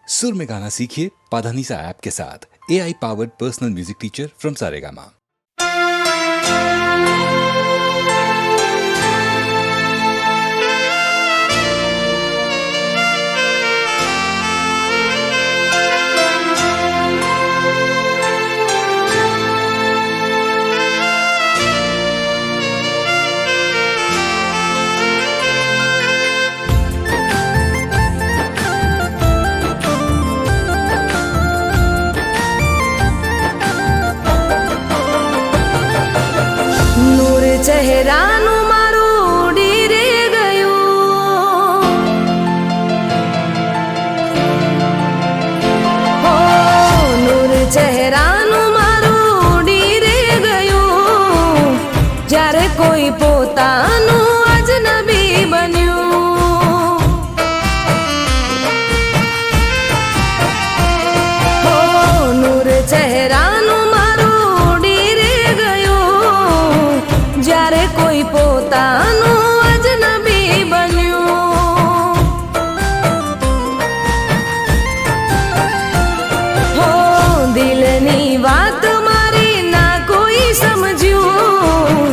सुर में गाना सीखिए पाधानीसा ऐप के साथ। AI powered personal music teacher from Saregama. ચહેરાનું મારું ઉડી રે ગયું, હો નૂર ચહેરાનું મારું ઉડી રે ગયું, જ્યારે કોઈ પોતાનું અજનબી બન્યું, હો નૂર ચહેરાનું મારું ઉડી રે ગયું, જ્યારે કોઈ પોતાનું અજનબી બન્યું, હો દિલની વાત મારી ના કોઈ સમજ્યું,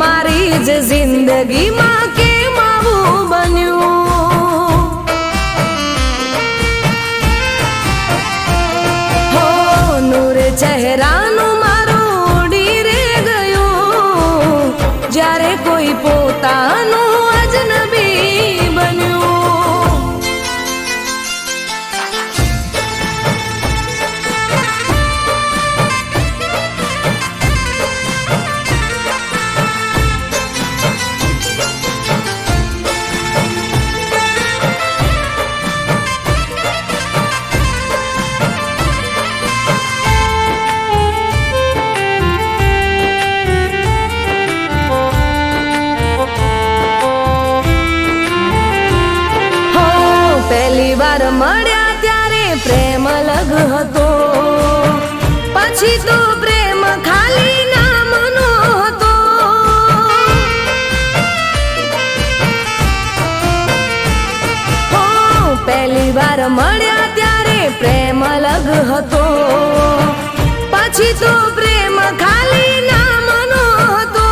મારી જ જિંદગીમાં કેમ આવું બન્યું, હો નૂર ચહેરાનું મારું ઉડી રે ગયું, જ્યારે કોઈ પોતાનું અજનબી બન્યું, પહેલી વાર મળ્યા ત્યારે પ્રેમ અલગ હતો, પછી તો પ્રેમ ખાલી નામનો હતો, હો પહેલી વાર મળ્યા ત્યારે પ્રેમ અલગ હતો, પછી તો પ્રેમ ખાલી નામનો હતો,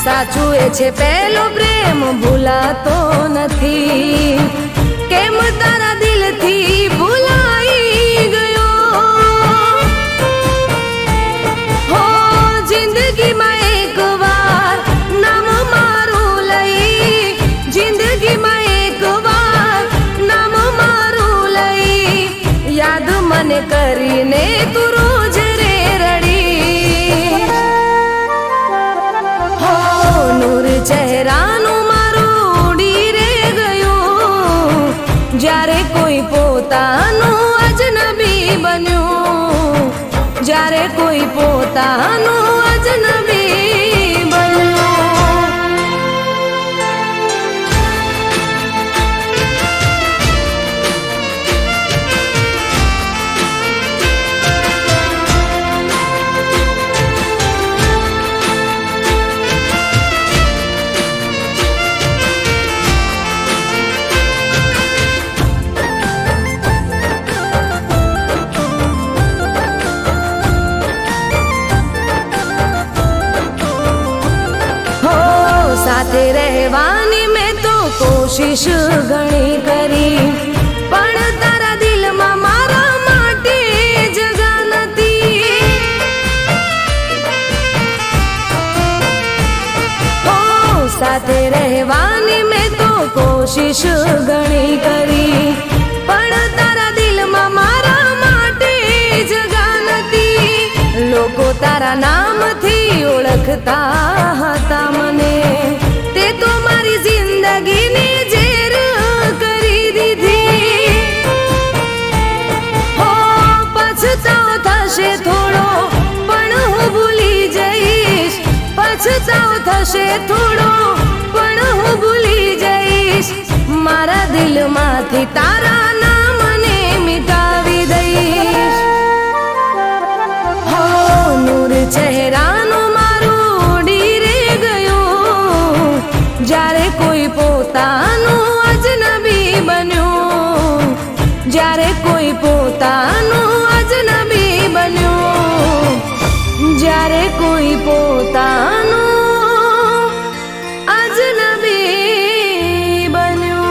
સાચું એ છે પહેલો પ્રેમ ભૂલાતો નથી, કેમ તારા દિલથી ભૂલાઈ ગયો, હો જિંદગીમાં એક વાર નામ મારું લઈ, જિંદગીમાં એક વાર નામ મારું લઈ, યાદ મને કરીને તું રોજ રે રડી, હો નૂર ચહેરાનું મારું ઉડી રે ગયું, જ્યારે કોઈ પોતાનું અજનબી બન્યું, જ્યારે કોઈ પોતાનું અજનબી બન્યું, સાથે રહેવાની મેં તો કોશિશ ઘણી કરી, પણ તારા દિલમાં મારા માટે જગા નથી, હો સાથે રહેવાની મેં તો કોશિશ ઘણી કરી, પણ તારા દિલમાં મારા માટે જગા નથી, લોકો તારા નામથી ઓળખતા હતા મને, તે તો મારી જિંદગીની ઝેર કરી દીધી, હો પછતાવો થશે થોડો પણ હું ભૂલી જઈશ, પછતાવો થશે થોડો પણ હું ભૂલી જઈશ, મારા દિલમાંથી તારા નામને મિટાવી દઈશ, હો નૂર ચહેરાનું મારું ઉડી રે ગયું, જ્યારે કોઈ પોતાનું અજનબી બન્યું, જ્યારે જ્યારે કોઈ પોતાનું અજનબી બન્યું, જ્યારે કોઈ પોતાનું અજનબી બન્યું.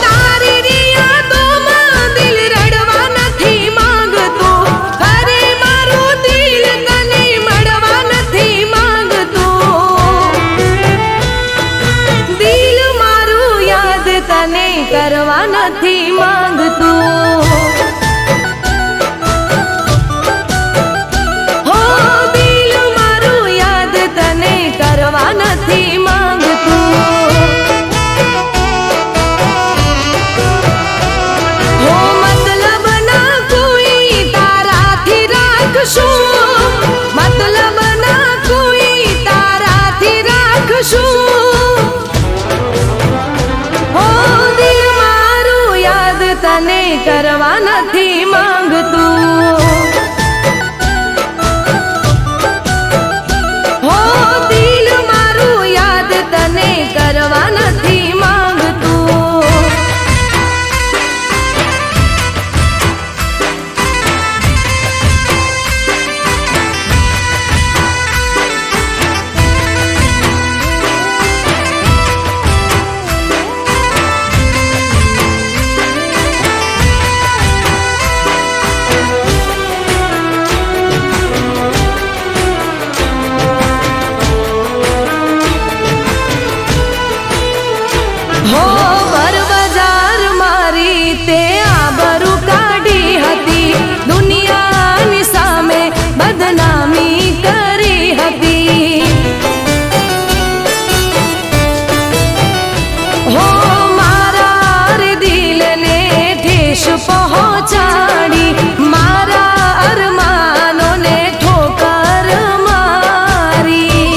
તારી રે યાદોમાં દિલ રડવા નથી માંગતું, અરે મારું દિલ તને મળવા નથી માંગતું, દિલ મારું યાદ તને કરવા નથી માંગતું, હો દિલ મારું યાદ તને કરવા નથી માંગતું, હો મતલબ ના કોઈ તારાથી રાખશું, મતલબ ના કોઈ તારાથી રાખશું, હો દિલ મારું યાદ તને કરવા નથી માંગતું, હો દિલ મારું યાદ તને કરવા નથી માંગતું, હો બર બજાર મારી તે આબરૂ કાઢી હતી, દુનિયાની સામે બદનામી કરી હતી, હો મારા રે દિલને ઠેસ પહોંચાડી, મારા અરમાનોને ઠોકર મારી,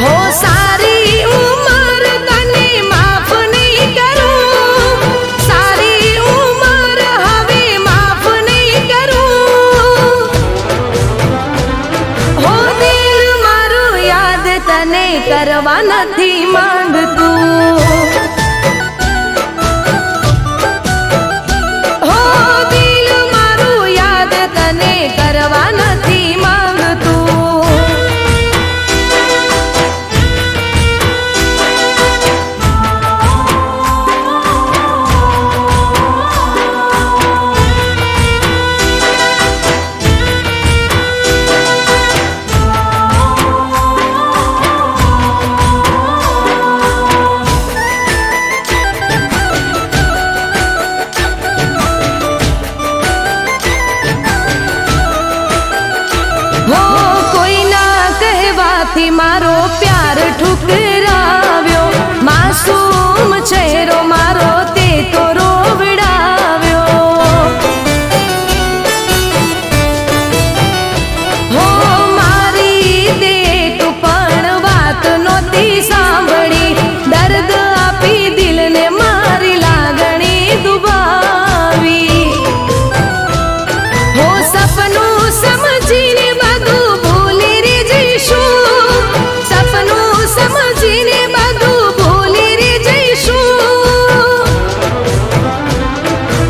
હો સારી ઉંમર તને માફ નહીં કરું, સારી ઉંમર હવે માફ નહીં કરું, હો દિલ મારું યાદ તને કરવા નથી માંગતું, હો દિલ મારું યાદ તને કરવા નથી માંગતું, હો કોઈના કહેવાથી મારો પ્યાર ઠુકરાવ્યો, માસૂમ ચહેરો મારો તે તો રોવડાવ્યો, હો મારી તે એક પણ વાત નહોતી સાંભળી, દર્દ આપી દિલને મારી લાગણી દુભાવી, હો સપનું સમજીને બધું ભૂલી રે જઈશું, સપનું સમજીને બધું ભૂલી રે જઈશું,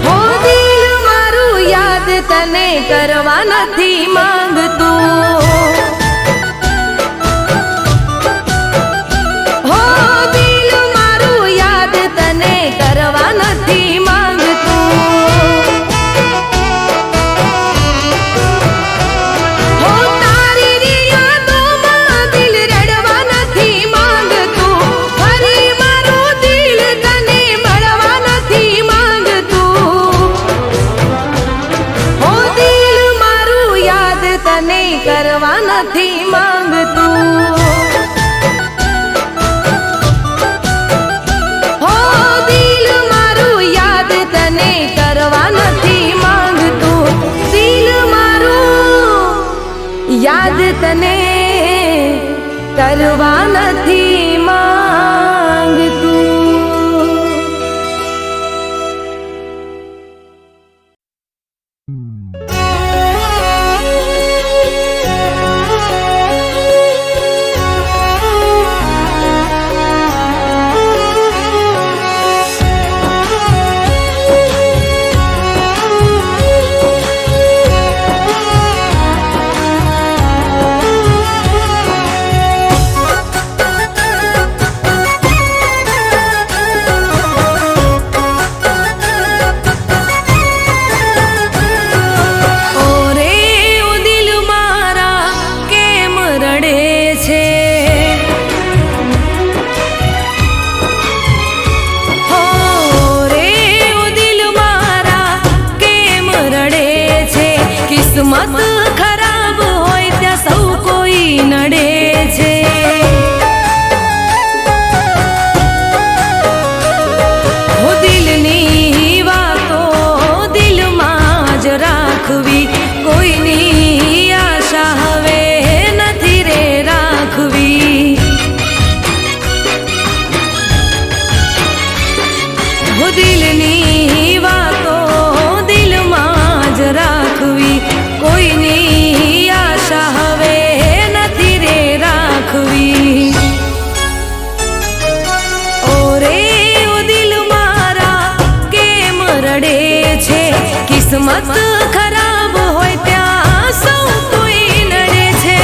હો દિલ મારું યાદ તને કરવા નથી માંગતું, હો દિલ મારું યાદ તને કરવા નથી માંગતું, હો તારી રે યાદોમાં દિલ રડવા નથી માંગતું, અરે મારું દિલ તને મળવા નથી માંગતું, હો દિલ મારું યાદ તને કરવા નથી માંગતું, હો દિલ મારું યાદ તને કરવા નથી માંગતું, દિલ મારું યાદ તને કરવા નથી માંગતું. હો દિલની વાતો દિલમાં જ રાખવી, કોઈની આશા હવે નથી રે રાખવી. ઓરે ઓ દિલ મારા કેમ રડે છે, કિસ્મત ખરાબ હોય ત્યાં સૌ કોઈ નડે છે.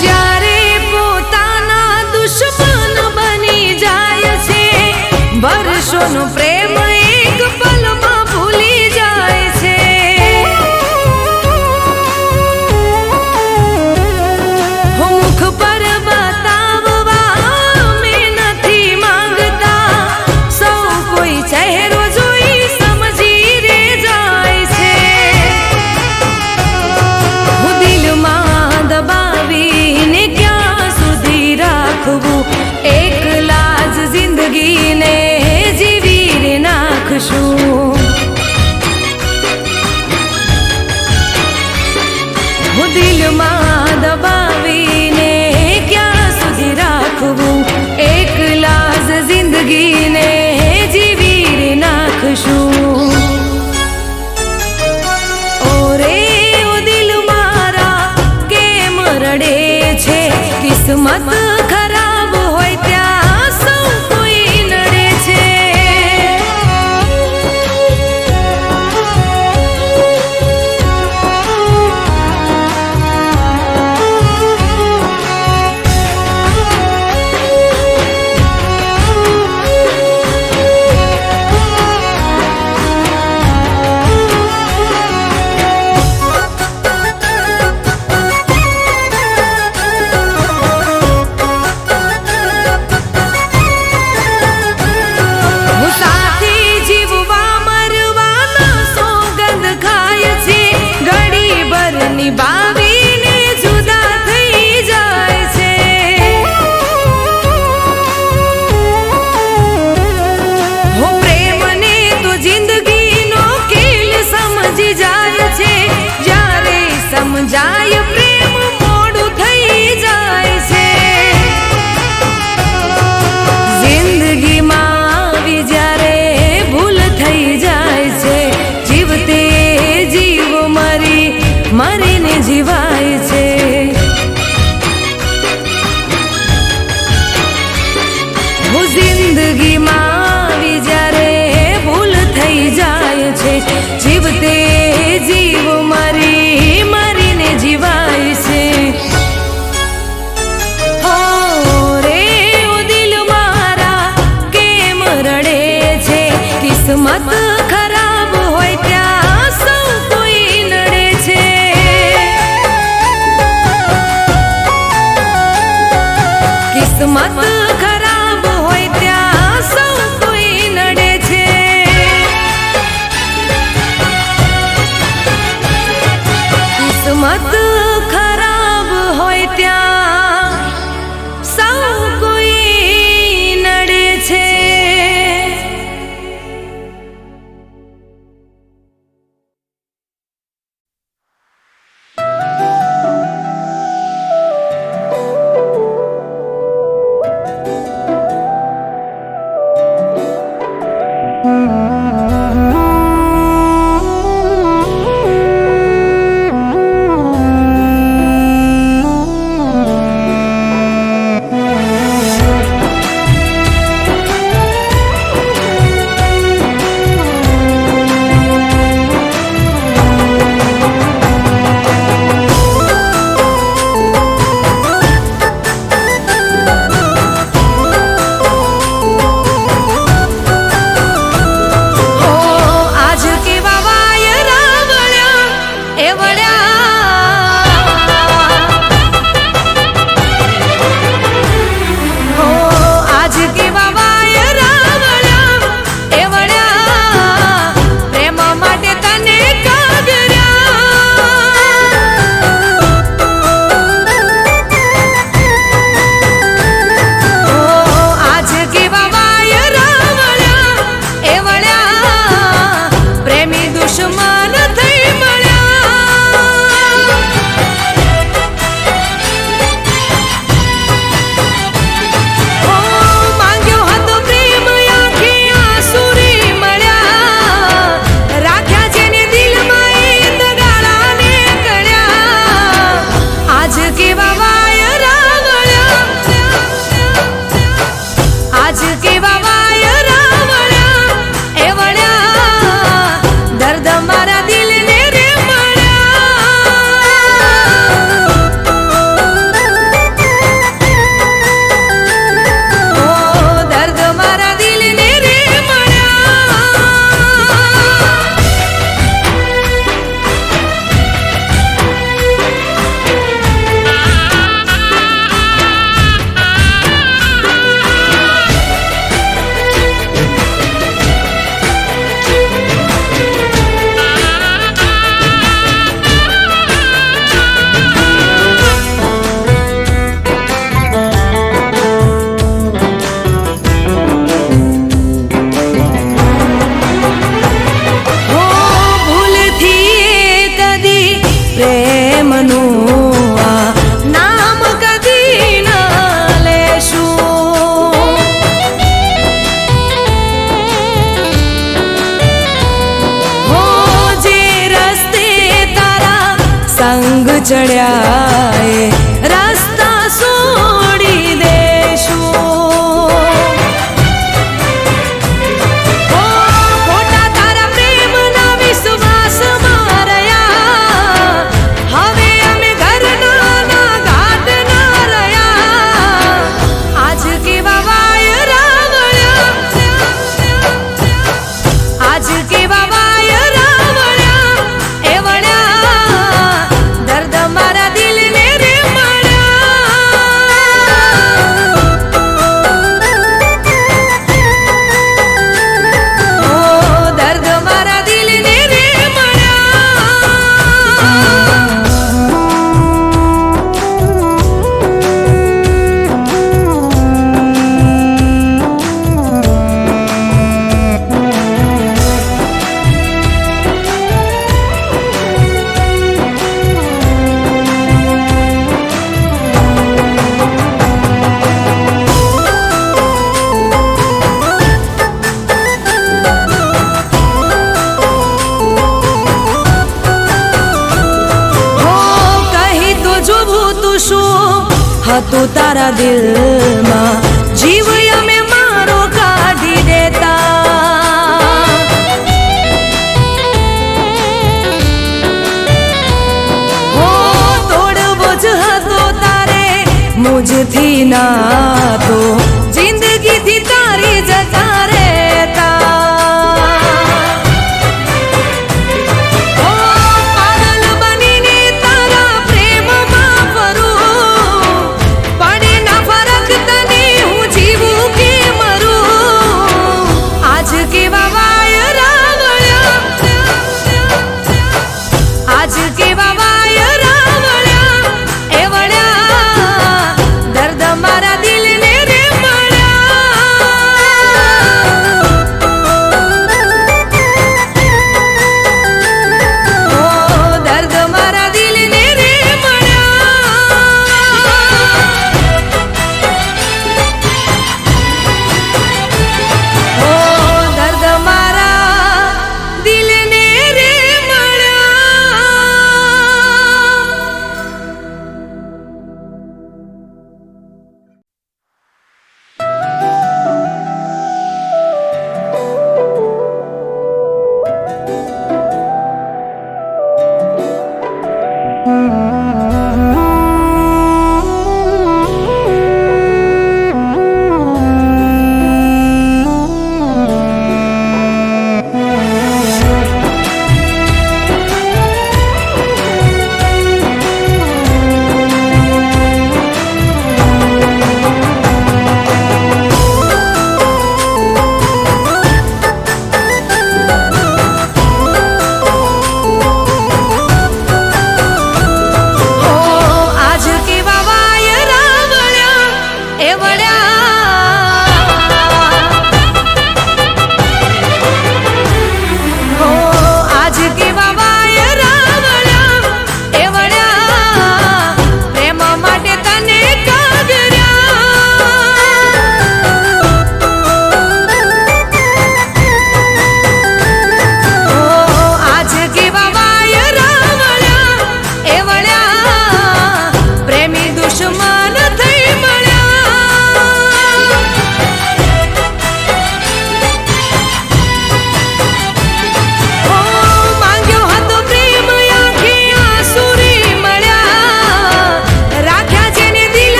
જ્યારે પોતાના દુશ્મન બની જાય છે, વર્ષોનો પ્રેમ એક પલમાં ભૂલી જાય છે. હો મુખ પર બતાવવા અમે નથી માંગતા, સૌ કોઈ ચહેરો જોઈ સમજી રે જાય છે. હું દિલમાં દબાવીને ક્યાં સુધી રાખવું, એકલા જ જિંદગીને જીવી રે નાખશું. હું દિલમાં દબાવીને ક્યાં સુધી રાખવું, એકલા જ જિંદગીને જીવી રે નાખશું. ઓરે ઓ દિલ મારા કેમ રડે છે, કિસ્મત ખરાબ હોય ત્યાં સૌ કોઈ નડે છે. હું સાથી જીવવા મરવાના સોગંદ ખાય છે, ઘડી ભર નિભાવીને જુદા થઈ જાય છે. હું પ્રેમને તો જિંદગીનો ખેલ સમજી જાય છે, જ્યારે સમજાય પ્રેમ મોડું થઈ જાય છે. જિંદગીમાં આવી જ્યારે ભૂલ થઈ જાય છે, જીવતે જીવ મરીને જીવાય છે. હું જિંદગીમાં આવી જ્યારે ભૂલ થઈ જાય છે, જીવતે જીવ મરીને જીવાય છે. હો રે ઓ દિલ મારા કેમ રડે છે, કિસ્મત ખરાબ હોય ત્યાં સૌ કોઈ નડે છે. કિસ્મત ખરાબ હોય ત્યાં સૌ કોઈ નડે છે. કિસ્મત ખરાબ હોય ત્યાં સૌ કોઈ નડે છે. સંગ ચડ્યા એ રસ્તા છોડી દેશું. ઓ ખોટા તારા પ્રેમના વિશ્વાસમાં રહ્યા, હવે અમે ઘરના ના ઘાટ ના રહ્યા. આજ કેવા વાયરા વળ્યા, આજ કેવા વાયરા વળ્યા એ વળ્યા, દર્દ મારા દિલને રે મળ્યા. ઓ દર્દ મારા દિલને રે હતું તારા દિલમાં, જીવ અમે મારો કાઢી દેતા. હો તોડવો જ હતો તારે મુજથી નાતો, જિંદગીથી તારી જતા રહેતા. આજ કેવા વાયરા વળ્યા એ વળ્યા, દર્દ મારા દિલને રે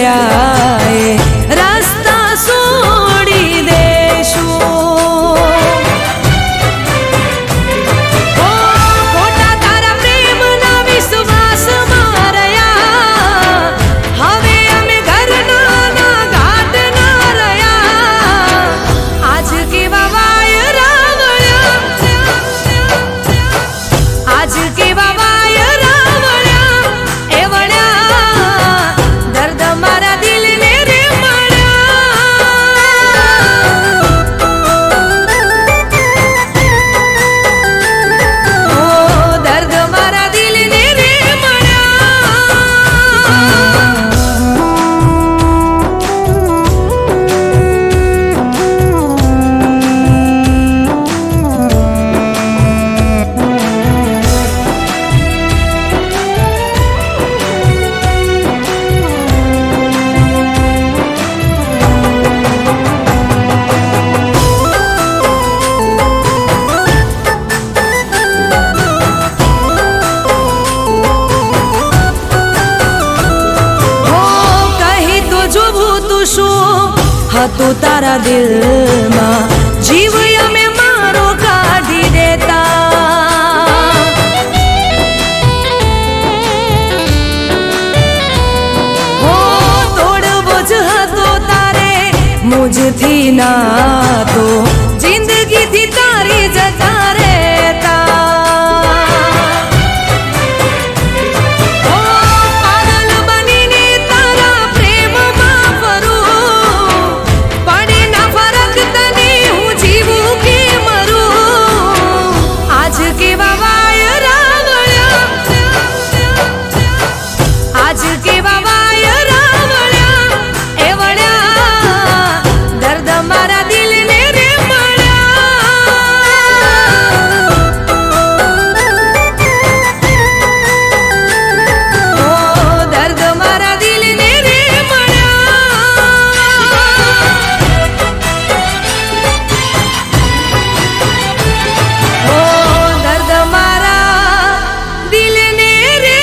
ગયા એ રસ્તા છોડી દેશું. ખોટા તારા પ્રેમના વિશ્વાસમાં રહ્યા, હવે અમે ઘરના ના ઘાટ ના રહ્યા. આજ કેવા વાયરા વળ્યા, આજ કેવા વાયરા વળ્યા, એ વળ્યા દર્દ મારા દિલને રે મળ્યા. ઓ દર્દ મારા દિલને રે હતું તારા દિલમાં, જીવ અમે મારો કાઢી દેતા. હો તોડવો જ હતો તારે મુજથી નાતો, જિંદગીથી તારી જતા રહેતા. પાગલ બનીને તારા પ્રેમમાં ફરું, પડે ના ફરક તને હું જીવું કે મરું. આજ કેવા વાયરા વળ્યા, આજ કેવા વાયરા વળ્યા, એ વળ્યા દર્દ મારા દિલને રે મળ્યા. ઓ દર્દ મારા દિલને રે મળ્યા. ઓ દર્દ મારા દિલને રે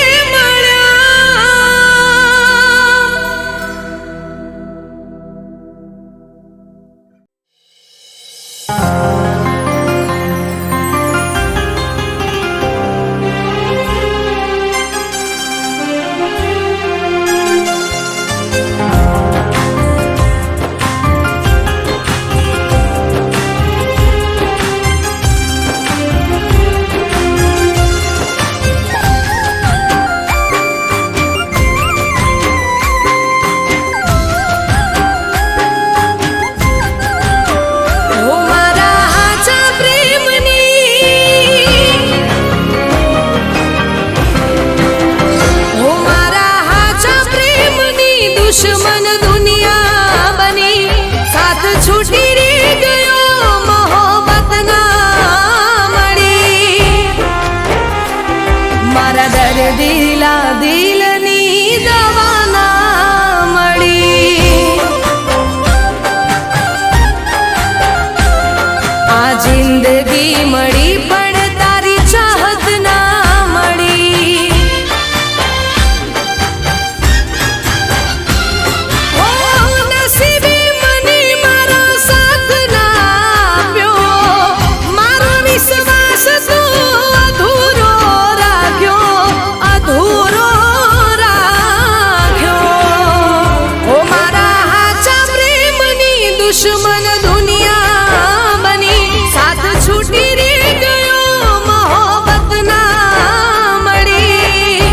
ઓ મારા હાચા પ્રેમની, ઓ મારા હાચા પ્રેમની દુશ્મન દુનિયા બની. સાથ છૂટી રે ગયો મોહબ્બત ના મળી. મારા દર્દીલા દિલની દવા ના મળી. આ જિંદગી મળી પણ તારી ચાહત ના મળી. ઓ નસીબે મને મારા સાથ ના આપ્યો, મારો વિશ્વાસ તું અધૂરો રાખ્યો, અધૂરો રાખ્યો. ઓ મારા હાચા પ્રેમની દુશ્મન દુનિયા બની. સાથ છૂટી રે ગયો મોહબ્બત ના મળી.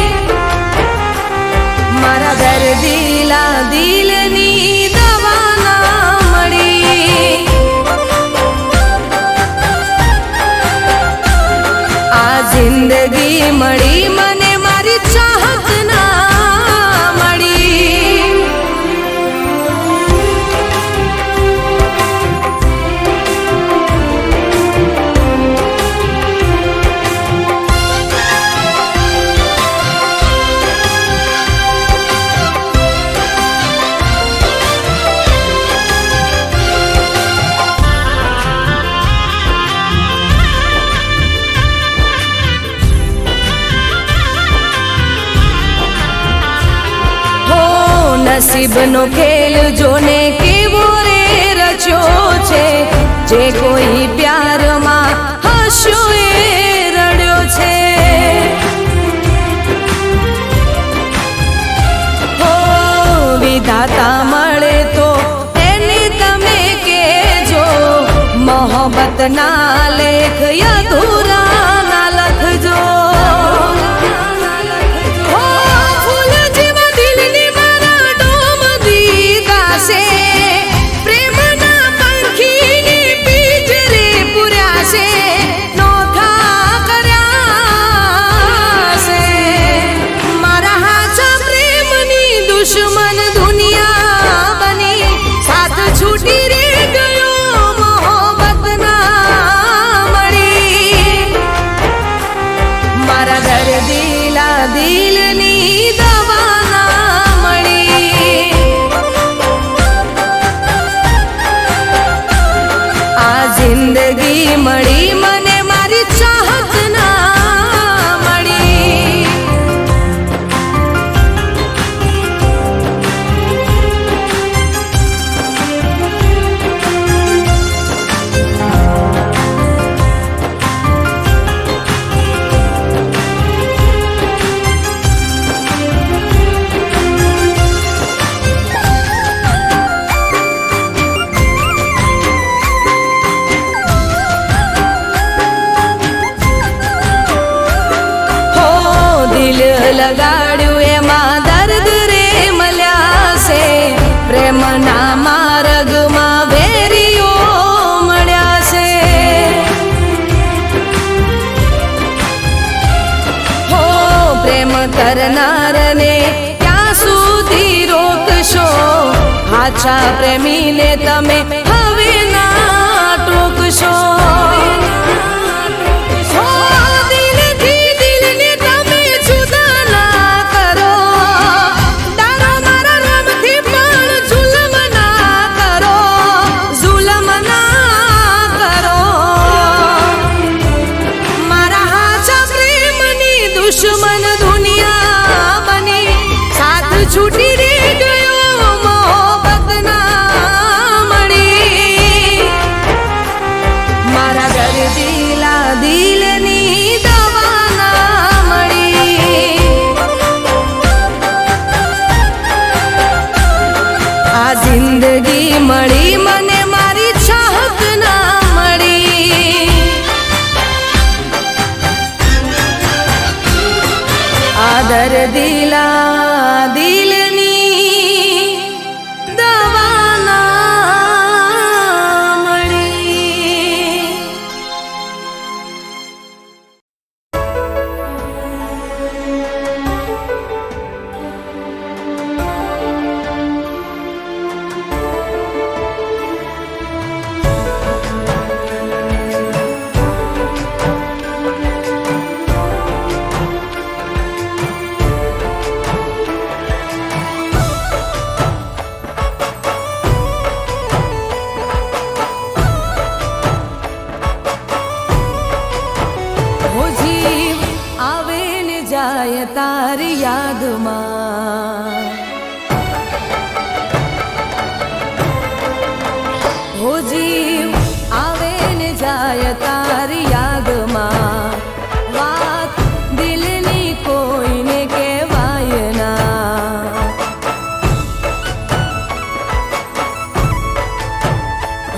મારા દર્દીલા દિલની દવા ના મળી. આ જિંદગી મળી મને મારી ચાહત ના મળી. નસીબનો ખેલ જોને કેવો રે રચ્યો છે, જે કોઈ પ્યારમાં હસ્યો એ રડ્યો છે. હો વિધાતા મળે તો એને તમે કેજો, મોહબ્બતના લેખ અધૂરા ના લખજો. દુશ્મન દુનિયા બની સાથ છૂટી રે ગયો, મોહબ્બત ના મળી. મારા દર્દીલા દિલની દવા ના મળી. આ જિંદગી મળી મને મારી ચાહત ના મળી. લગાડ્યું એમાં દર્દ રે મળ્યા છે, પ્રેમના માર્ગમાં વેરીઓ મળ્યા છે. હો પ્રેમ કરનારને ક્યાં સુધી રોકશો, આછા પ્રેમીને તમે હવે ના ટોકશો. દુશ્મન દુનિયા બની સાથ છૂટી રે ગયો, મોહબ્બત ના મળી. મારા દર્દીલા દિલની દવા ના મળી. આ જિંદગી મળી મને મારી ચાહત ના મળી. આ દર્દીલા દિલની દવા ના મળી. જાય તારી યાદમાં, હો જીવ આવે ને જાય તારી યાદમાં, વાત દિલની કોઈને કહેવાય ના.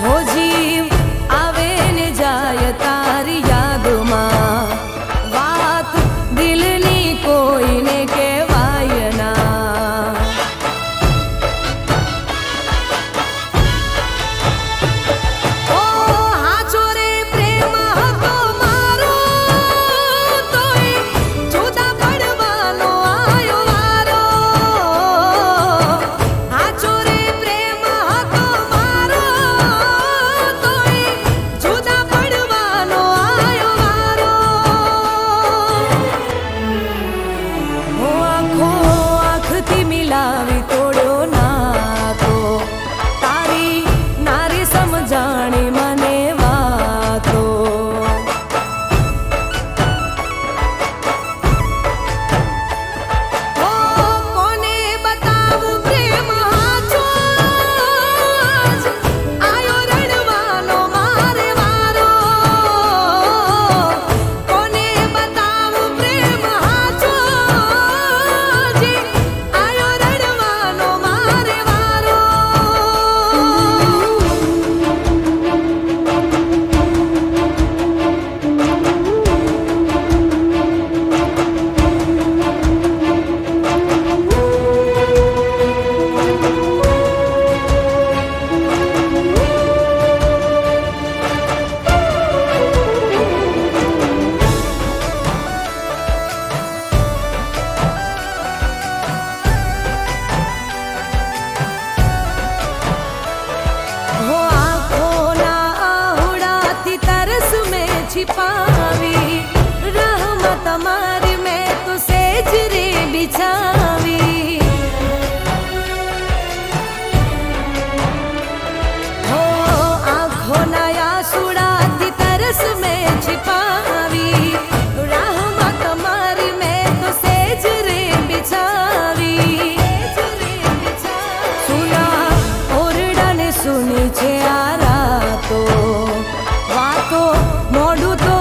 હો જીવ આવે ને જાય તારી યાદમાં, વાત દિલની કોઈને કહેવાય ના. छिपावी रहमत તમારી મેં તો સેજ રે બિછાવી हो आँखों आंसुड़ाती तरस में छिपावी रहमत તમારી મેં તો સેજ રે બિછાવી સુના ઓરડાને સુની છે આ રાતો વાતો મોડું તો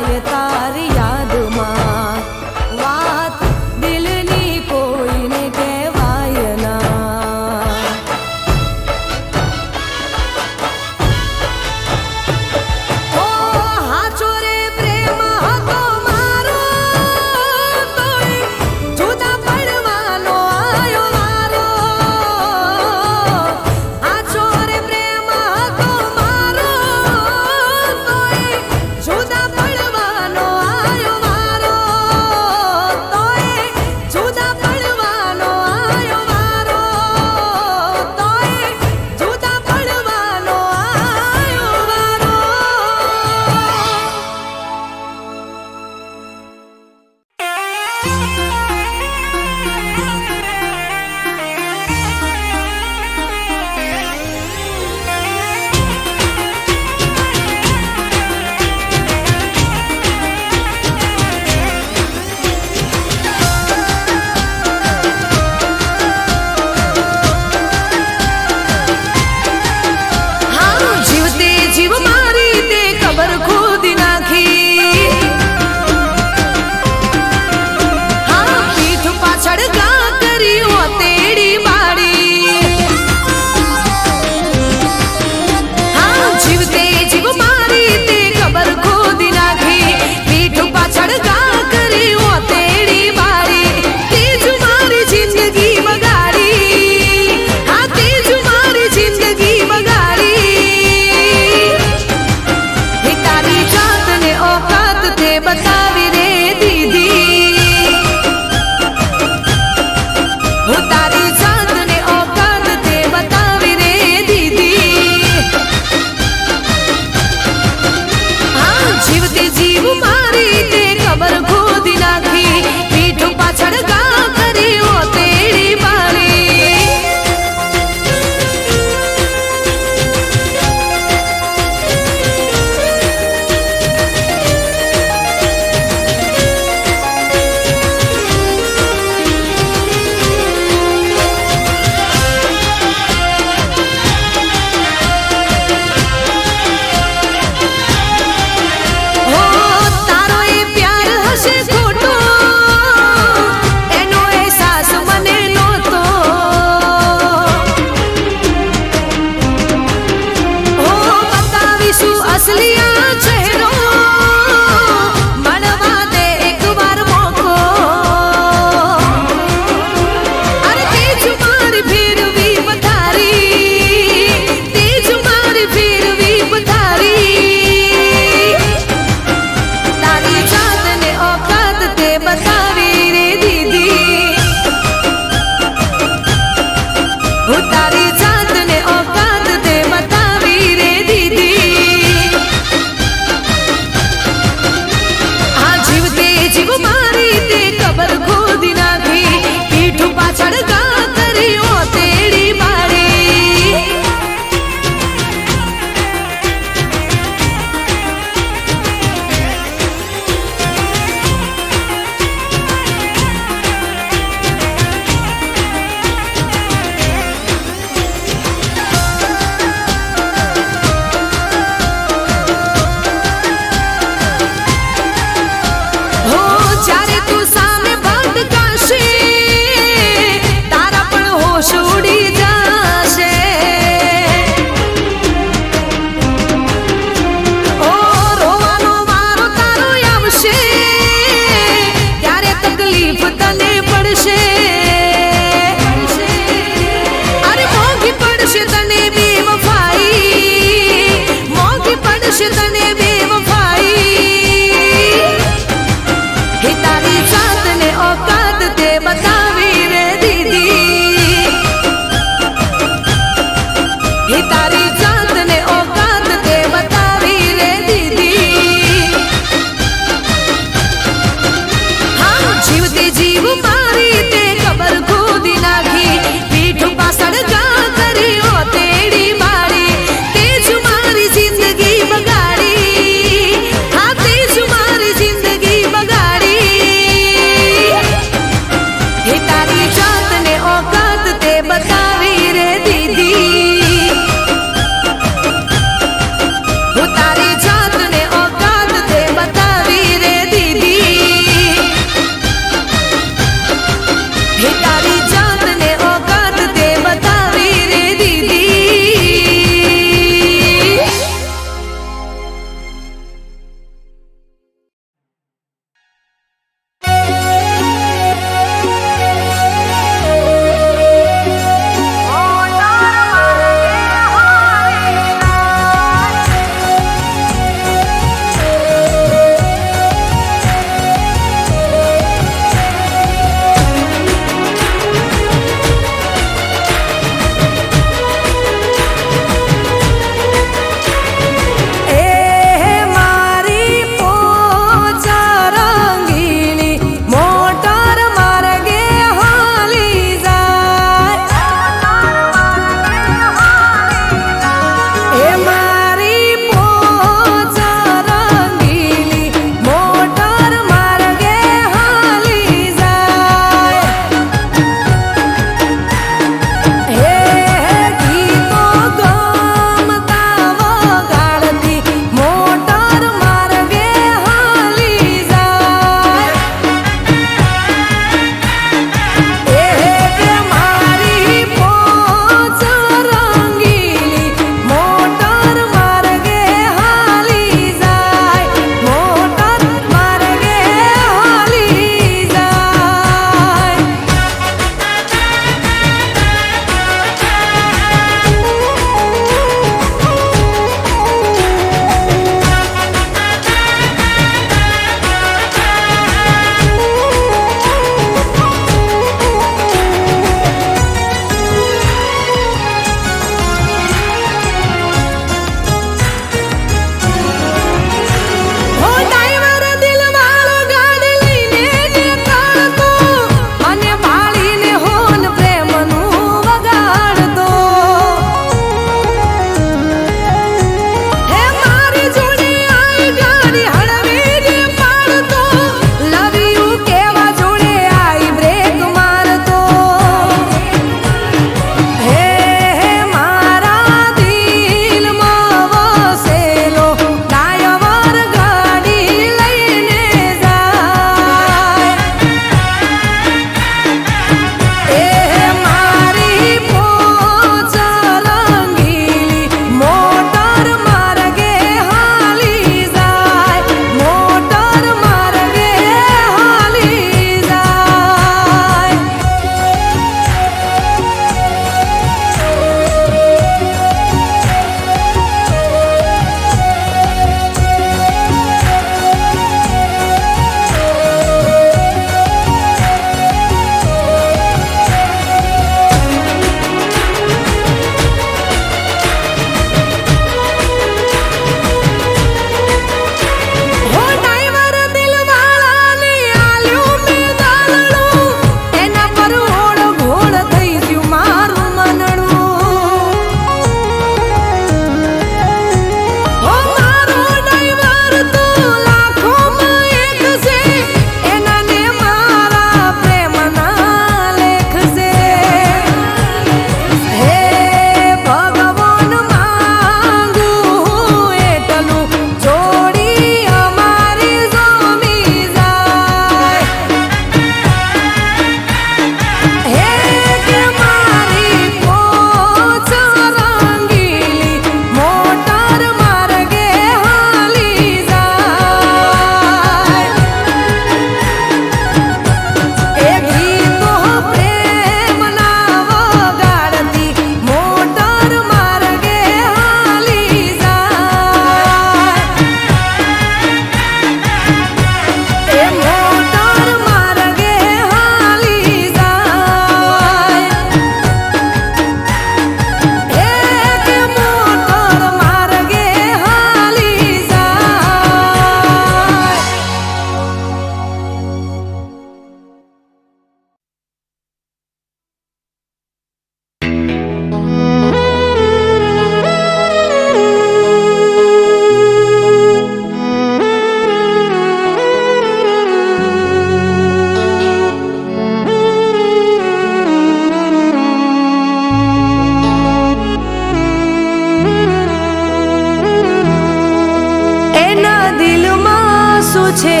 છે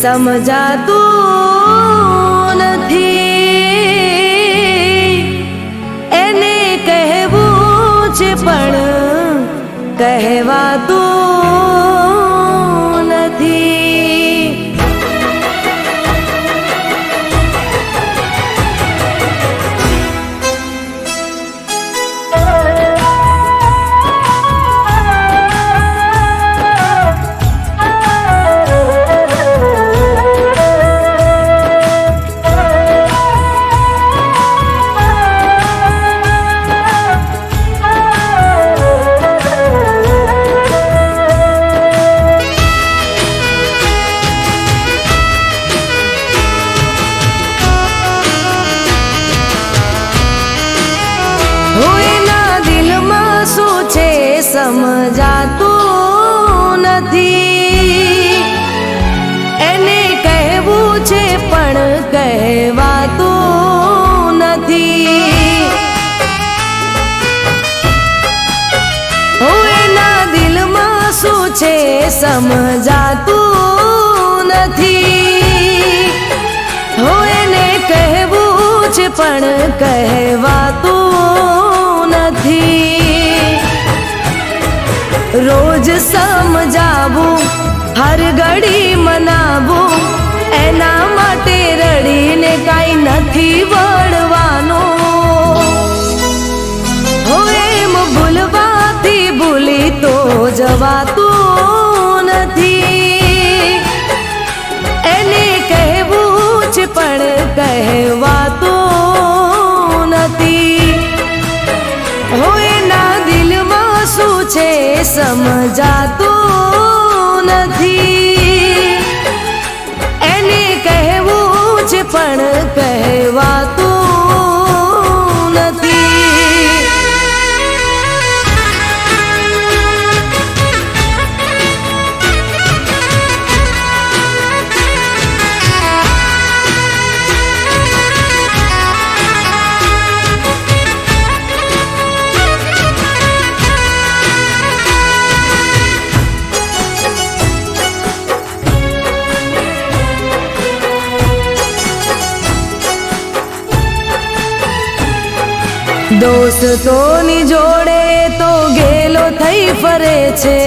સમજાતું નથી. એને કહેવું છે પણ કહેવાતું નથી. સમજાતું નથી. એને કહેવું છે પણ કહેવાતું નથી. એના દિલમાં શું છે સમજાતું નથી. એને કહેવું છે પણ કહેવાતું નથી. રોજ સમજાવું, હર ઘડી મનાવું, એના માટે રડીને કાંઈ નથી વળવાનું. એમ ભૂલવાથી ભૂલી તો જવાતું નથી. એને કહેવું છે પણ કહેવાતું નથી. એના દિલમાં શું છે સમજાતું નથી. એને કહેવું છે પણ કહેવાતું નથી. દોસ્તોની જોડે તો ગેલો થઈ ફરે છે.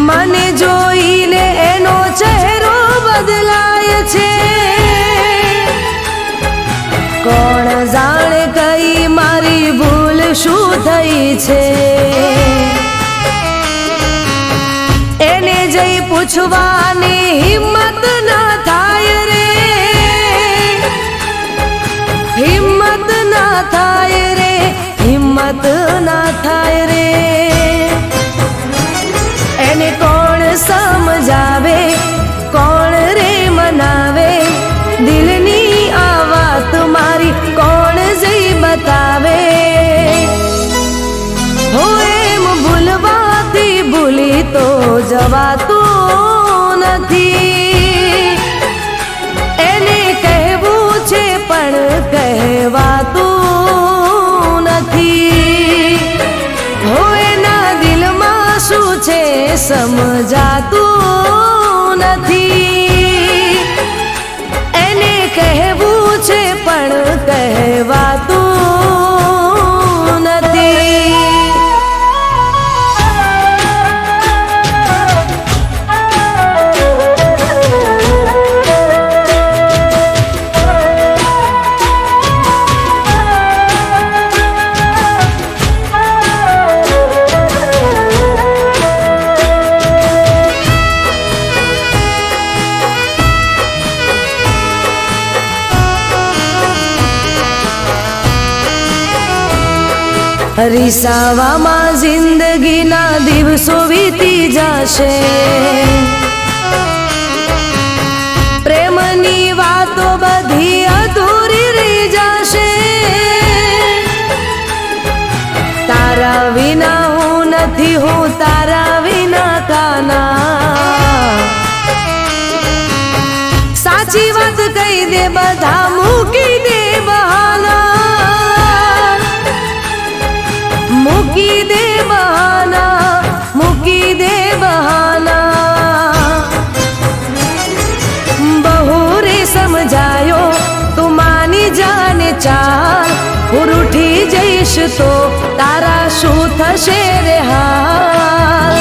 મને જોઈને એનો ચહેરો બદલાય છે. કોણ જાણે કઈ મારી ભૂલ શું થઈ છે. એને જઈ પૂછવાની હિંમત ના થાય રે. હિંમત ના થાય રે. હિંમત ના થાય રે. એને કોણ સમજાવે, કોણ રે મનાવે. દિલની આ વાત મારી કોણ જઈ બતાવે. એમ ભૂલવાથી ભૂલી તો જવાતું નથી. એને કહેવું છે પણ કહેવાતું નથી. એના દિલમાં શું છે સમજાતું નથી. એને કહેવું છે પણ કહેવાતું નથી. રીસાવામાં જિંદગીના દિવસો વીતી જશે. પ્રેમની વાતો બધી અધૂરી રહી જશે. તારા વિના હું નથી, હું તારા વિના કાના. સાચી વાત કહી દે, બધા મૂકી દે બહાના. મૂકી દે બહાના. કહીશ તો તારા શું થશે રે હાલ.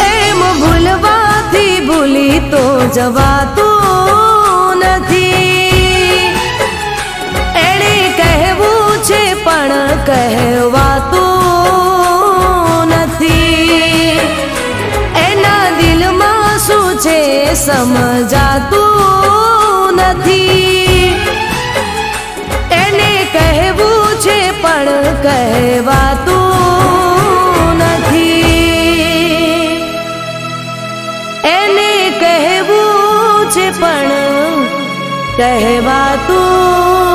એમ ભૂલવાથી ભૂલી તો જવાતું નથી. એણે કહેવું છે પણ કહેવાતું નથી. એના દિલમાં શું છે સમજાતું નથી. એને કહેવું છે પણ કહેવાતું નથી. એને કહેવું છે પણ કહેવાતું